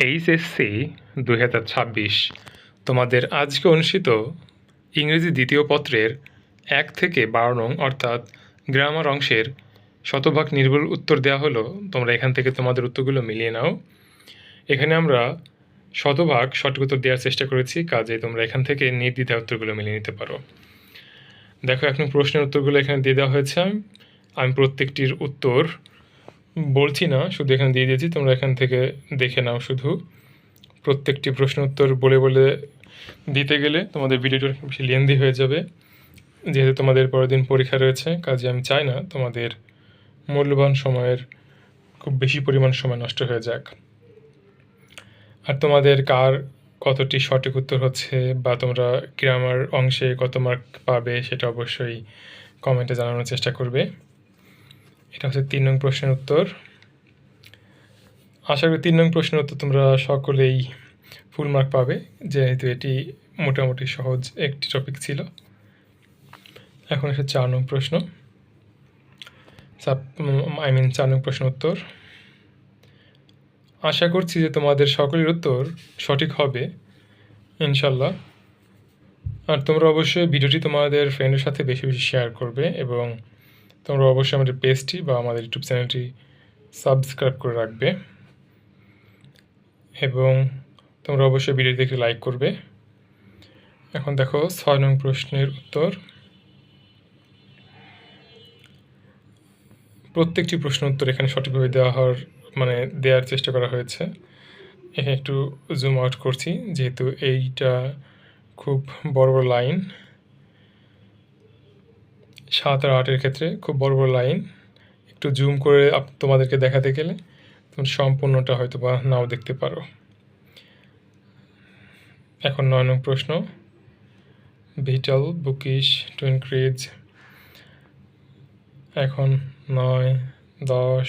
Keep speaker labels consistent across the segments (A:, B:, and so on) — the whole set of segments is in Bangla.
A: এইচএসসি 2026 তোমাদের আজকে অনুষ্ঠিত ইংরেজি দ্বিতীয় পত্রের 1 থেকে 12 নং অর্থাৎ গ্রামার অংশের শতভাগ নির্ভুল উত্তর দেওয়া হলো। তোমরা এখান থেকে তোমাদের উত্তরগুলো মিলিয়ে নাও। এখানে আমরা শতভাগ সঠিক উত্তর দেওয়ার চেষ্টা করেছি, কাজে তোমরা এখান থেকে নির্দ্বিধায় উত্তরগুলো মিলিয়ে নিতে পারো। দেখো, এখন প্রশ্নের উত্তরগুলো এখানে দিয়ে দেওয়া হয়েছে। আমি প্রত্যেকটির উত্তর বলছি না, শুধু এখানে দিয়ে দিয়েছি, তোমরা এখান থেকে দেখে নাও। শুধু প্রত্যেকটি প্রশ্ন উত্তর বলে বলে দিতে গেলে তোমাদের ভিডিওটা বেশি লেন্দি হয়ে যাবে, যেহেতু তোমাদের পরের দিন পরীক্ষা রয়েছে। কাজে আমি চাই না তোমাদের মূল্যবান সময়ের খুব বেশি পরিমাণ সময় নষ্ট হয়ে যাক। আর তোমাদের কার কতটি সঠিক উত্তর হচ্ছে বা তোমরা গ্রামার অংশে কত মার্ক পাবে সেটা অবশ্যই কমেন্টে জানানোর চেষ্টা করবে। এটা হচ্ছে 3 নং প্রশ্নের উত্তর। আশা করি 3 নং প্রশ্নের উত্তর তোমরা সকলেই ফুল মার্ক পাবে, যেহেতু এটি মোটামুটি সহজ একটি টপিক ছিল। এখন এসে 4 নং প্রশ্ন, 4 নং প্রশ্ন উত্তর। আশা করছি যে তোমাদের সকলের উত্তর সঠিক হবে ইনশাল্লাহ। আর তোমরা অবশ্যই ভিডিওটি তোমাদের ফ্রেন্ডের সাথে বেশি বেশি শেয়ার করবে এবং তোমরা অবশ্যই আমাদের পেজটি বা আমাদের ইউটিউব চ্যানেলটি সাবস্ক্রাইব করে রাখবে এবং তোমরা অবশ্যই ভিডিও দেখে লাইক করবে। এখন দেখো 6 নং প্রশ্নের উত্তর। প্রত্যেকটি প্রশ্ন উত্তর এখানে সঠিকভাবে দেওয়ার চেষ্টা করা হয়েছে। এখানে একটু জুম আউট করছি, যেহেতু এইটা খুব বড় বড় লাইন, 7 আর 8-এর ক্ষেত্রে খুব বড় বড় লাইন। একটু জুম করে তোমাদেরকে দেখাতে গেলে তুমি সম্পূর্ণটা হয়তো বা নাও দেখতে পারো। এখন 9 নং প্রশ্ন, ভিটাল, বুকিশ, টু ইনক্রিজ। এখন 9, 10,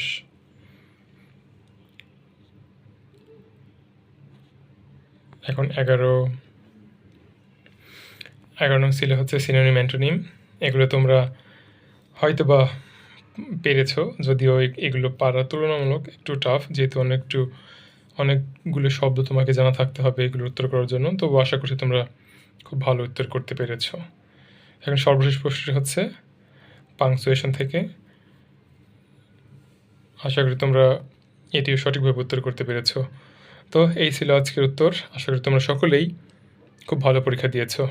A: এখন 11 নং ছিল হচ্ছে সিনোনিম অ্যান্টোনিম। এগুলো তোমরা হয়তো বা পেরেছো, যদিও এগুলো পারা তুলনামূলক একটু টাফ, যেহেতু অনেকগুলো শব্দ তোমাকে জানা থাকতে হবে এগুলোর উত্তর করার জন্য। তবু আশা করছি তোমরা খুব ভালো উত্তর করতে পেরেছো। এখন সর্বশেষ প্রশ্নটি হচ্ছে পাংচুয়েশন থেকে। আশা করি তোমরা এটিও সঠিকভাবে উত্তর করতে পেরেছো। তো এই ছিল আজকের উত্তর। আশা করি তোমরা সকলেই খুব ভালো পরীক্ষা দিয়েছো।